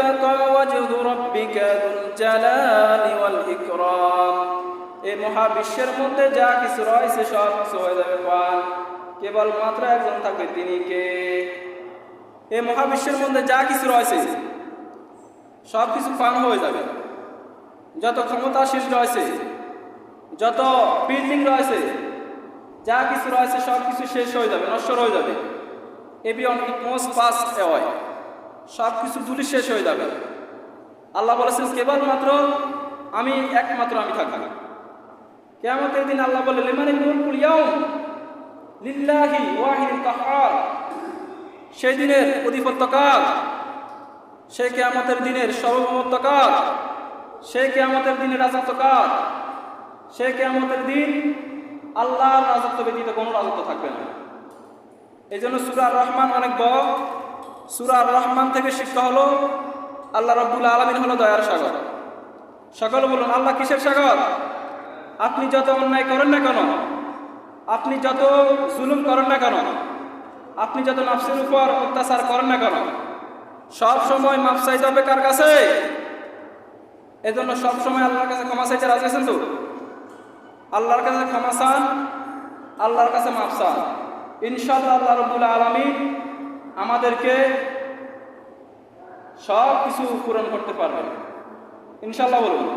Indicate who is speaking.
Speaker 1: ويبقى وجه ربك ذو الجلال والإكرام এই মহাবিশ্বের মধ্যে যা কিছু রয়েছে সব কিছু হয়ে যাবে পান, কেবলমাত্র একজন থাকবে, তিনি কে? এই মহাবিশ্বের মধ্যে যা কিছু রয়েছে সব কিছু পান হয়ে যাবে। যত ক্ষমতাশীল রয়েছে, যত বিল্ডিং রয়েছে, যা কিছু রয়েছে সব কিছু শেষ হয়ে যাবে, নশ্বর হয়ে যাবে। এভিয়ন ইট মোস্ট পাস অ্যাওয়ে, সব কিছু ধুলি শেষ হয়ে যাবে। আল্লাহ বলেছেন কেবলমাত্র আমি, একমাত্র আমি থাকবো। কিয়ামতের দিন আল্লাহ বলে লিমানিল মুলকুল ইয়াউম লিল্লাহি ওয়াহিদুল কাহ্হার, সেই দিনের অধিপত্য কার? সেই কিয়ামতের দিনের সার্বভৌমত্ব কার? সেই কিয়ামতের দিনের রাজত্ব কার? সেই কিয়ামতের দিন আল্লাহর রাজত্ব ব্যতীত কোনো রাজত্ব থাকবে না। এই জন্য সূরা রহমান অনেক বড়। সূরা রহমান থেকে শিক্ষা হলো আল্লাহ রাব্বুল আলামিন হলো দয়ার সাগর। সকলে বলুন আল্লাহ কিসের সাগর? আপনি যত অন্যায় করেন না কেন, আপনি যত জুলুম করেন না কেন, আপনি যত নফসের উপর অত্যাচার করেন না কেন, সব সময় মাপ চাইতে হবে কার কাছে? এজন্য সব সময় আল্লাহর কাছে ক্ষমা চাইতে রাজি আছেন তো? আল্লাহর কাছে ক্ষমা চান, আল্লাহর কাছে মাপ চান, ইনশাআল্লাহ আল্লাহ রাব্বুল আলামিন আমাদেরকে সব কিছু পূরণ করতে পারবেন ইনশাআল্লাহ। বলুন